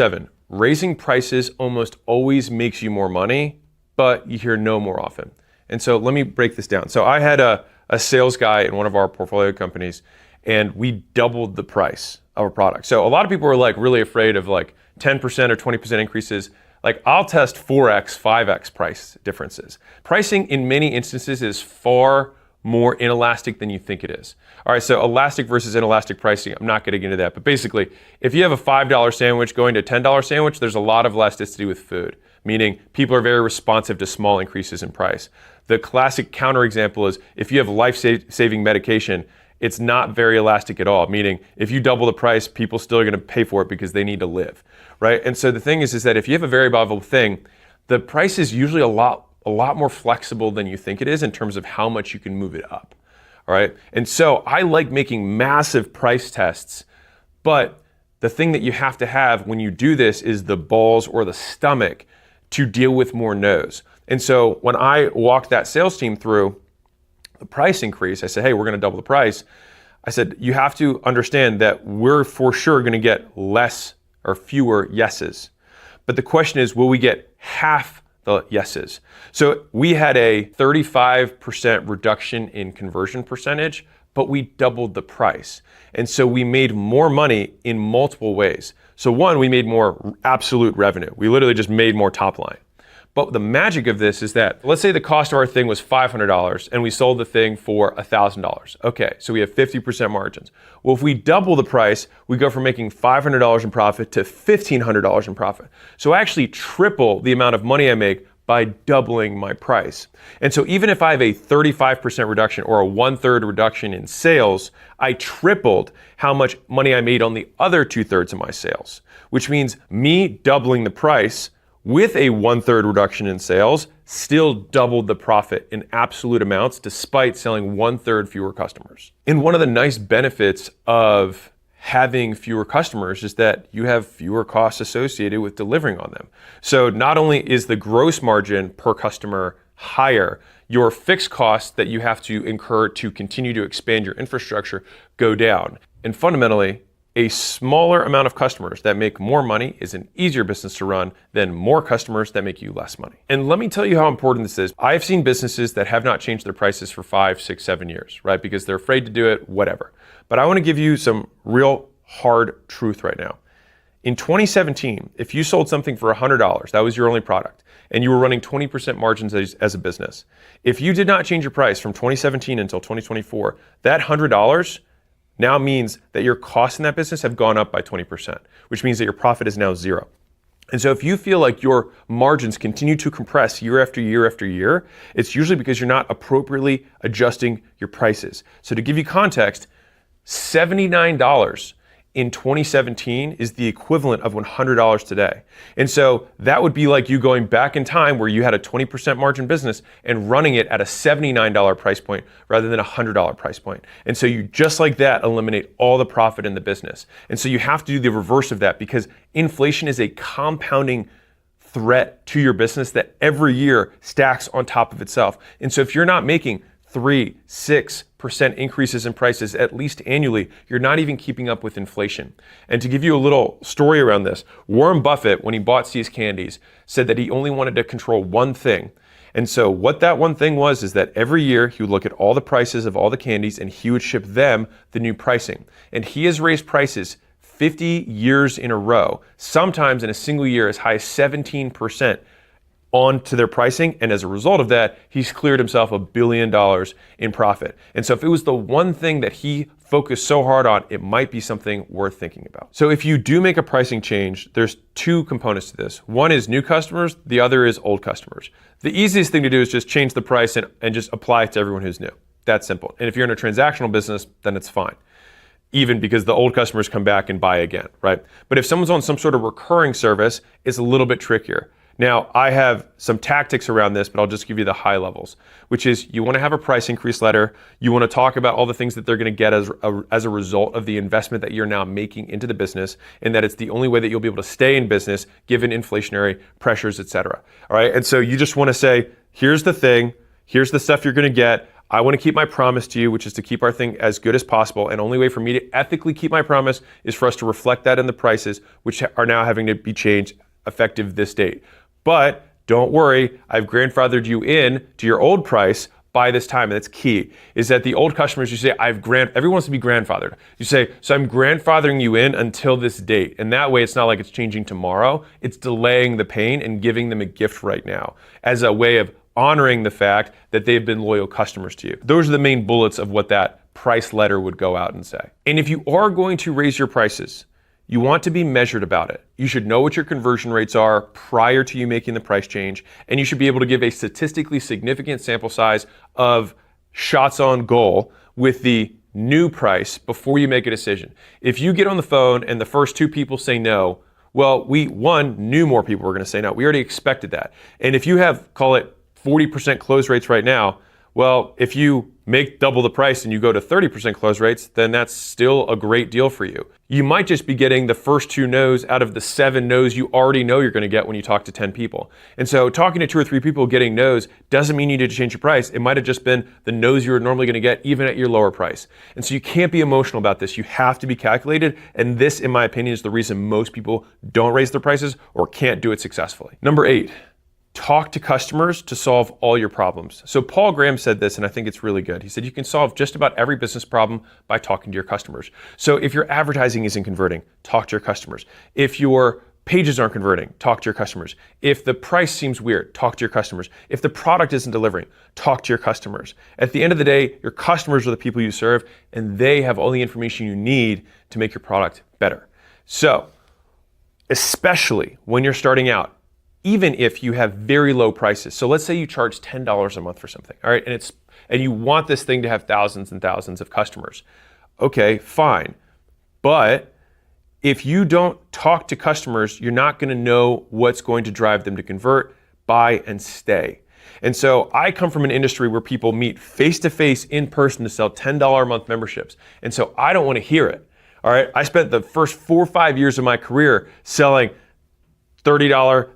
7, raising prices almost always makes you more money, but you hear no more often. And so let me break this down. So I had a sales guy in one of our portfolio companies, and we doubled the price of a product. So a lot of people are like really afraid of like 10% or 20% increases. Like I'll test 4x, 5x price differences. Pricing in many instances is far more inelastic than you think it is. All right, so elastic versus inelastic pricing, I'm not getting into that, but basically, if you have a $5 sandwich going to a $10 sandwich, there's a lot of elasticity with food, meaning people are very responsive to small increases in price. The classic counterexample is if you have life-saving medication, it's not very elastic at all, meaning if you double the price, people still are gonna pay for it because they need to live, right? And so the thing is that if you have a very valuable thing, the price is usually a lot more flexible than you think it is in terms of how much you can move it up, all right? And so I like making massive price tests, but the thing that you have to have when you do this is the balls or the stomach to deal with more no's. And so when I walked that sales team through the price increase, I said, hey, we're gonna double the price. I said, you have to understand that we're for sure gonna get less or fewer yeses. But the question is, will we get half the yeses? So we had a 35% reduction in conversion percentage, but we doubled the price. And so we made more money in multiple ways. So one, we made more absolute revenue. We literally just made more top line. But the magic of this is that, let's say the cost of our thing was $500 and we sold the thing for $1,000. Okay, so we have 50% margins. Well, if we double the price, we go from making $500 in profit to $1,500 in profit. So I actually triple the amount of money I make by doubling my price. And so even if I have a 35% reduction or a 1/3 reduction in sales, I tripled how much money I made on the other 2/3 of my sales, which means me doubling the price with a 1/3 reduction in sales still doubled the profit in absolute amounts despite selling 1/3 fewer customers. And one of the nice benefits of having fewer customers is that you have fewer costs associated with delivering on them. So not only is the gross margin per customer higher, your fixed costs that you have to incur to continue to expand your infrastructure go down. And fundamentally, a smaller amount of customers that make more money is an easier business to run than more customers that make you less money. And let me tell you how important this is. I've seen businesses that have not changed their prices for 5, 6, 7 years, right? Because they're afraid to do it, whatever. But I want to give you some real hard truth right now. In 2017, if you sold something for $100, that was your only product, and you were running 20% margins as a business, if you did not change your price from 2017 until 2024, that $100 now means that your costs in that business have gone up by 20%, which means that your profit is now 0. And so if you feel like your margins continue to compress year after year after year, it's usually because you're not appropriately adjusting your prices. So to give you context, $79 in 2017 is the equivalent of $100 today. And so that would be like you going back in time where you had a 20% margin business and running it at a $79 price point rather than a $100 price point. And so you just like that eliminate all the profit in the business. And so you have to do the reverse of that because inflation is a compounding threat to your business that every year stacks on top of itself. And so if you're not making 3, 6% increases in prices at least annually, you're not even keeping up with inflation. And to give you a little story around this, Warren Buffett, when he bought See's Candies, said that he only wanted to control one thing. And so what that one thing was is that every year he would look at all the prices of all the candies and he would ship them the new pricing. And he has raised prices 50 years in a row, sometimes in a single year as high as 17%. onto their pricing, and as a result of that, he's cleared himself $1 billion in profit. And so if it was the one thing that he focused so hard on, it might be something worth thinking about. So if you do make a pricing change, there's 2 components to this. One is new customers, the other is old customers. The easiest thing to do is just change the price and just apply it to everyone who's new. That's simple. And if you're in a transactional business, then it's fine, even because the old customers come back and buy again, right? But if someone's on some sort of recurring service, it's a little bit trickier. Now, I have some tactics around this, but I'll just give you the high levels, which is you want to have a price increase letter. You want to talk about all the things that they're going to get as a result of the investment that you're now making into the business, and that it's the only way that you'll be able to stay in business given inflationary pressures, et cetera. All right. And so you just want to say, here's the thing, here's the stuff you're going to get. I want to keep my promise to you, which is to keep our thing as good as possible. And only way for me to ethically keep my promise is for us to reflect that in the prices, which are now having to be changed effective this date. But don't worry, I've grandfathered you in to your old price by this time. And that's key, is that the old customers, you say, everyone wants to be grandfathered. You say, so I'm grandfathering you in until this date. And that way it's not like it's changing tomorrow. It's delaying the pain and giving them a gift right now as a way of honoring the fact that they've been loyal customers to you. Those are the main bullets of what that price letter would go out and say. And if you are going to raise your prices, you want to be measured about it. You should know what your conversion rates are prior to you making the price change, and you should be able to give a statistically significant sample size of shots on goal with the new price before you make a decision. If you get on the phone and the first 2 people say no, well, we knew more people were going to say no. We already expected that. And if you have, call it 40% close rates right now, well, if you make double the price and you go to 30% close rates, then that's still a great deal for you. You might just be getting the first 2 no's out of the 7 no's you already know you're going to get when you talk to 10 people. And so talking to 2 or 3 people getting no's doesn't mean you need to change your price. It might have just been the no's you were normally going to get even at your lower price. And so you can't be emotional about this. You have to be calculated. And this, in my opinion, is the reason most people don't raise their prices or can't do it successfully. Number 8. Talk to customers to solve all your problems. So Paul Graham said this, and I think it's really good. He said, you can solve just about every business problem by talking to your customers. So if your advertising isn't converting, talk to your customers. If your pages aren't converting, talk to your customers. If the price seems weird, talk to your customers. If the product isn't delivering, talk to your customers. At the end of the day, your customers are the people you serve, and they have all the information you need to make your product better. So, especially when you're starting out, even if you have very low prices. So let's say you charge $10 a month for something, all right? And you want this thing to have thousands and thousands of customers. Okay, fine. But if you don't talk to customers, you're not gonna know what's going to drive them to convert, buy, and stay. And so I come from an industry where people meet face-to-face in person to sell $10 a month memberships. And so I don't wanna hear it, all right? I spent the first 4 or 5 years of my career selling $30,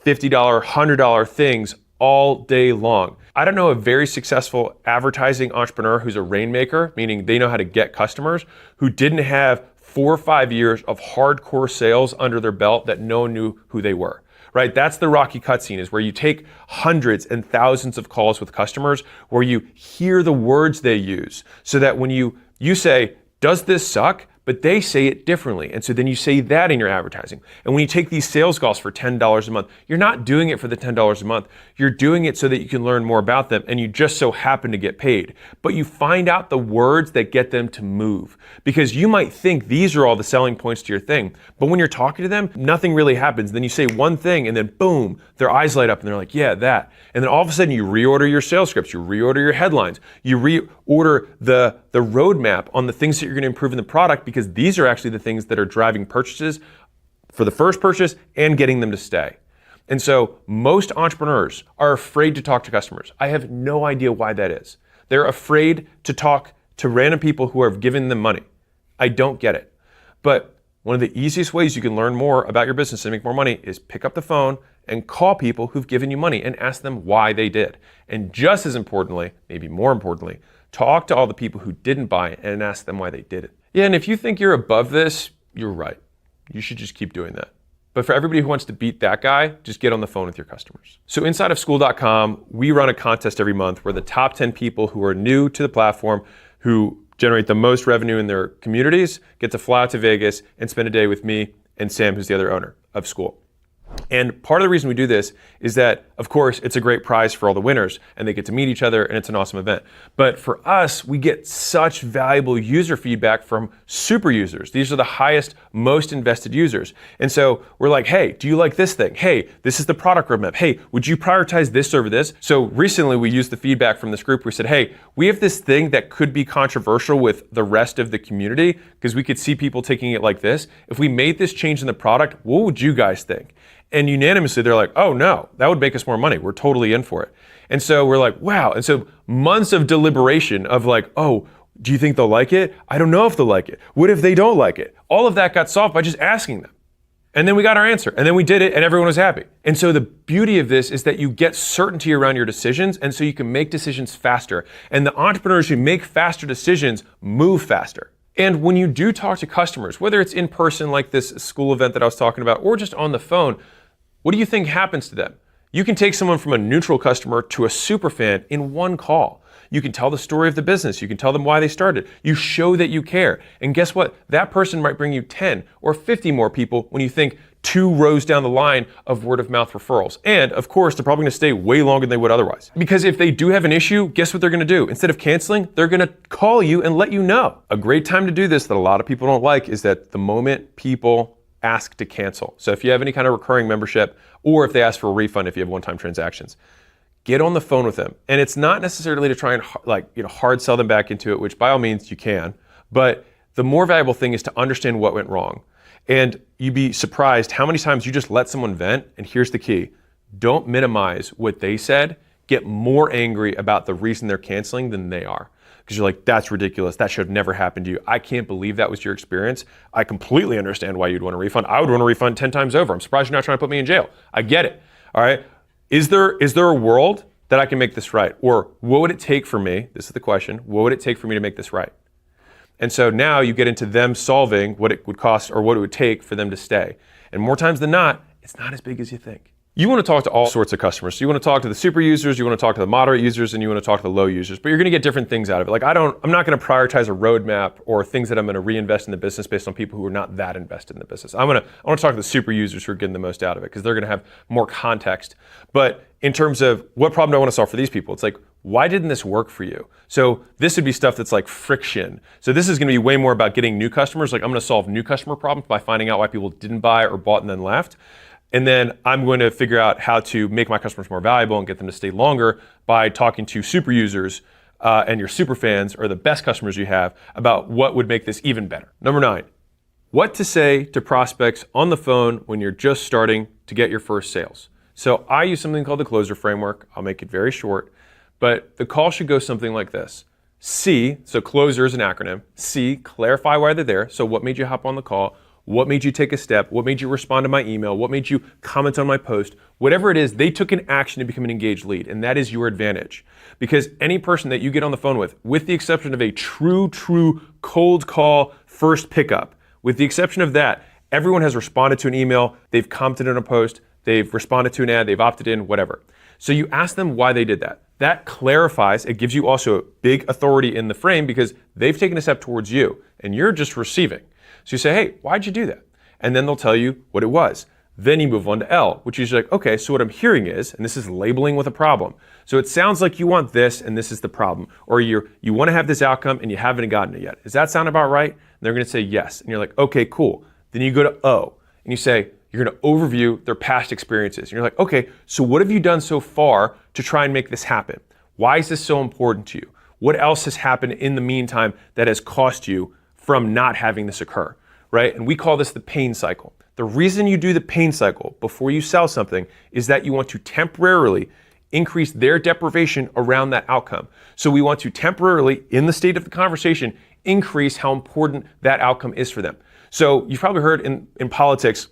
$50, $100 things all day long. I don't know a very successful advertising entrepreneur who's a rainmaker, meaning they know how to get customers, who didn't have 4 or 5 years of hardcore sales under their belt that no one knew who they were, right? That's the Rocky cutscene, is where you take hundreds and thousands of calls with customers, where you hear the words they use, so that when you say, does this suck? But they say it differently. And so then you say that in your advertising. And when you take these sales calls for $10 a month, you're not doing it for the $10 a month. You're doing it so that you can learn more about them, and you just so happen to get paid. But you find out the words that get them to move. Because you might think these are all the selling points to your thing. But when you're talking to them, nothing really happens. Then you say one thing and then boom, their eyes light up and they're like, yeah, that. And then all of a sudden you reorder your sales scripts, you reorder your headlines, you reorder the roadmap on the things that you're going to improve in the product, because these are actually the things that are driving purchases for the first purchase and getting them to stay. And so most entrepreneurs are afraid to talk to customers. I have no idea why that is. They're afraid to talk to random people who have given them money. I don't get it. But one of the easiest ways you can learn more about your business and make more money is pick up the phone and call people who've given you money and ask them why they did. And just as importantly, maybe more importantly, talk to all the people who didn't buy it and ask them why they did it. Yeah, and if you think you're above this, you're right. You should just keep doing that. But for everybody who wants to beat that guy, just get on the phone with your customers. So inside of Skool.com, we run a contest every month where the top 10 people who are new to the platform, who generate the most revenue in their communities, get to fly out to Vegas and spend a day with me and Sam, who's the other owner of Skool. And part of the reason we do this is that, of course, it's a great prize for all the winners and they get to meet each other and it's an awesome event. But for us, we get such valuable user feedback from super users. These are the highest, most invested users. And so we're like, hey, do you like this thing? Hey, this is the product roadmap. Hey, would you prioritize this over this? So recently we used the feedback from this group. We said, hey, we have this thing that could be controversial with the rest of the community because we could see people taking it like this. If we made this change in the product, what would you guys think? And unanimously, they're like, oh no, that would make us more money. We're totally in for it. And so we're like, wow. And so months of deliberation of like, oh, do you think they'll like it? I don't know if they'll like it. What if they don't like it? All of that got solved by just asking them. And then we got our answer, and then we did it, and everyone was happy. And so the beauty of this is that you get certainty around your decisions, and so you can make decisions faster. And the entrepreneurs who make faster decisions move faster. And when you do talk to customers, whether it's in person like this Skool event that I was talking about, or just on the phone, what do you think happens to them? You can take someone from a neutral customer to a super fan in one call. You can tell the story of the business. You can tell them why they started. You show that you care. And guess what? That person might bring you 10 or 50 more people when you think 2 rows down the line of word of mouth referrals. And of course, they're probably going to stay way longer than they would otherwise. Because if they do have an issue, guess what they're going to do? Instead of canceling, they're going to call you and let you know. A great time to do this that a lot of people don't like is that the moment people ask to cancel. So if you have any kind of recurring membership, or if they ask for a refund if you have one-time transactions, get on the phone with them. And it's not necessarily to try and hard sell them back into it, which by all means you can, but the more valuable thing is to understand what went wrong. And you'd be surprised how many times you just let someone vent, and here's the key: don't minimize what they said, get more angry about the reason they're canceling than they are. Because you're like, that's ridiculous, that should have never happened to you. I can't believe that was your experience. I completely understand why you'd want a refund. I would want a refund 10 times over. I'm surprised you're not trying to put me in jail. I get it, all right? Is there a world that I can make this right? Or what would it take for me, this is the question, what would it take for me to make this right? And so now you get into them solving what it would cost or what it would take for them to stay. And more times than not, it's not as big as you think. You want to talk to all sorts of customers. So you want to talk to the super users, you want to talk to the moderate users, and you want to talk to the low users. But you're going to get different things out of it. Like I'm not going to prioritize a roadmap or things that I'm going to reinvest in the business based on people who are not that invested in the business. I want to talk to the super users who are getting the most out of it because they're going to have more context. But in terms of what problem do I want to solve for these people, it's like, why didn't this work for you? So this would be stuff that's like friction. So this is going to be way more about getting new customers. Like I'm going to solve new customer problems by finding out why people didn't buy or bought and then left. And then I'm going to figure out how to make my customers more valuable and get them to stay longer by talking to super users and your super fans or the best customers you have about what would make this even better. Number 9, what to say to prospects on the phone when you're just starting to get your first sales. So I use something called the closer framework. I'll make it very short, but the call should go something like this. C, so closer is an acronym. C, clarify why they're there. So what made you hop on the call? What made you take a step? What made you respond to my email? What made you comment on my post? Whatever it is, they took an action to become an engaged lead, and that is your advantage. Because any person that you get on the phone with the exception of a true cold call first pickup, with the exception of that, everyone has responded to an email, they've commented on a post, they've responded to an ad, they've opted in, whatever. So you ask them why they did that. That clarifies, it gives you also a big authority in the frame because they've taken a step towards you, and you're just receiving. So you say, hey, why'd you do that? And then they'll tell you what it was. Then you move on to L, which is like, okay, so what I'm hearing is, and this is labeling with a problem. So it sounds like you want this and this is the problem. Or you want to have this outcome and you haven't gotten it yet. Does that sound about right? And they're going to say yes. And you're like, okay, cool. Then you go to O and you say, you're going to overview their past experiences. And you're like, okay, so what have you done so far to try and make this happen? Why is this so important to you? What else has happened in the meantime that has cost you from not having this occur, right? And we call this the pain cycle. The reason you do the pain cycle before you sell something is that you want to temporarily increase their deprivation around that outcome. So we want to temporarily, in the state of the conversation, increase how important that outcome is for them. So you've probably heard in politics,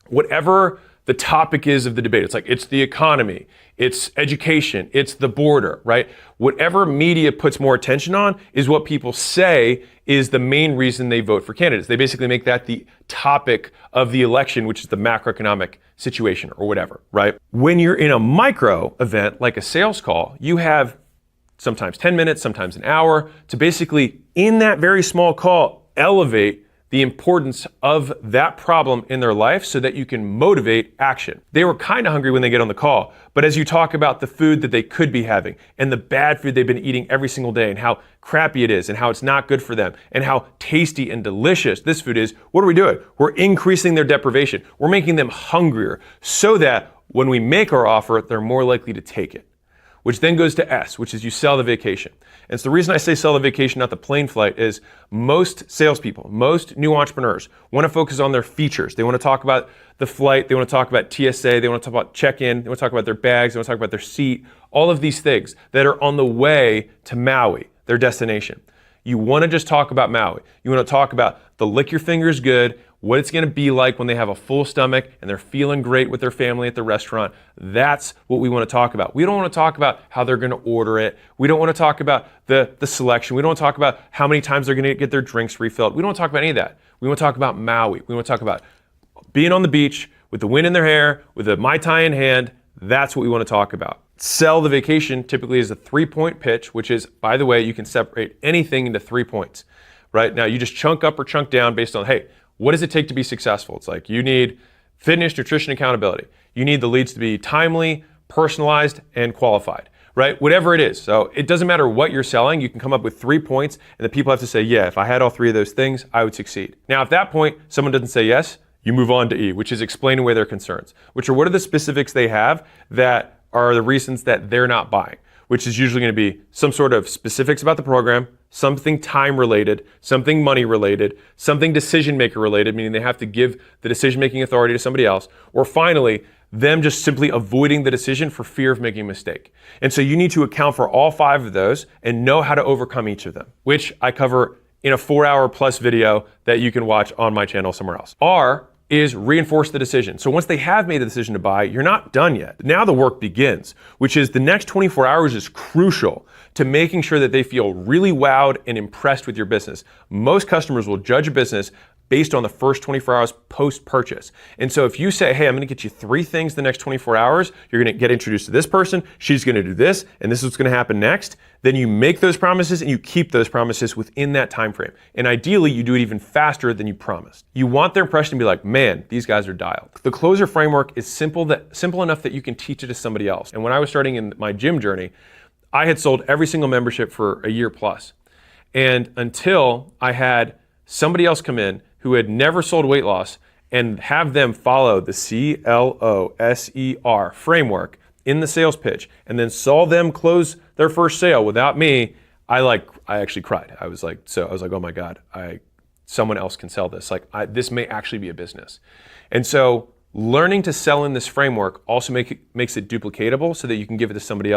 whatever the topic is of the debate, it's like, it's the economy, it's education, it's the border, right? Whatever media puts more attention on is what people say is the main reason they vote for candidates. They basically make that the topic of the election, which is the macroeconomic situation or whatever, right? When you're in a micro event, like a sales call, you have sometimes 10 minutes, sometimes an hour to basically, in that very small call, elevate the importance of that problem in their life so that you can motivate action. They were kind of hungry when they get on the call, but as you talk about the food that they could be having and the bad food they've been eating every single day and how crappy it is and how it's not good for them and how tasty and delicious this food is, what are we doing? We're increasing their deprivation. We're making them hungrier so that when we make our offer, they're more likely to take it. Which then goes to S, which is you sell the vacation. And so the reason I say sell the vacation, not the plane flight, is most salespeople, most new entrepreneurs want to focus on their features. They want to talk about the flight, they want to talk about TSA, they want to talk about check-in, they want to talk about their bags, they want to talk about their seat, all of these things that are on the way to Maui, their destination. You want to just talk about Maui. You want to talk about the lick your fingers good, what it's going to be like when they have a full stomach and they're feeling great with their family at the restaurant. That's what we want to talk about. We don't want to talk about how they're going to order it. We don't want to talk about the selection. We don't want to talk about how many times they're going to get their drinks refilled. We don't want to talk about any of that. We want to talk about Maui. We want to talk about being on the beach with the wind in their hair, with a Mai Tai in hand. That's what we want to talk about. Sell the vacation typically is a 3-point pitch, which is, by the way, you can separate anything into 3 points, right? Now you just chunk up or chunk down based on, hey, what does it take to be successful? It's like you need fitness, nutrition, accountability. You need the leads to be timely, personalized, and qualified, right? Whatever it is. So it doesn't matter what you're selling. You can come up with 3 points and the people have to say, yeah, if I had all 3 of those things, I would succeed. Now, at that point, someone doesn't say yes, you move on to E, which is explain away their concerns, which are what are the specifics they have that are the reasons that they're not buying, which is usually going to be some sort of specifics about the program, something time related, something money related, something decision maker related, meaning they have to give the decision making authority to somebody else, or finally, them just simply avoiding the decision for fear of making a mistake. And so you need to account for all 5 of those and know how to overcome each of them, which I cover in a 4-hour plus video that you can watch on my channel somewhere else. R is reinforce the decision. So once they have made the decision to buy, you're not done yet. Now the work begins, which is the next 24 hours is crucial to making sure that they feel really wowed and impressed with your business. Most customers will judge a business based on the first 24 hours post-purchase. And so if you say, hey, I'm gonna get you 3 things the next 24 hours, you're gonna get introduced to this person, she's gonna do this, and this is what's gonna happen next, then you make those promises and you keep those promises within that time frame. And ideally, you do it even faster than you promised. You want their impression to be like, man, these guys are dialed. The closer framework is simple enough that you can teach it to somebody else. And when I was starting in my gym journey, I had sold every single membership for a year plus. And until I had somebody else come in who had never sold weight loss and have them follow the CLOSER framework in the sales pitch and then saw them close their first sale without me, I actually cried. I was like, oh my God, someone else can sell this. This may actually be a business. And so learning to sell in this framework also makes it duplicatable so that you can give it to somebody else.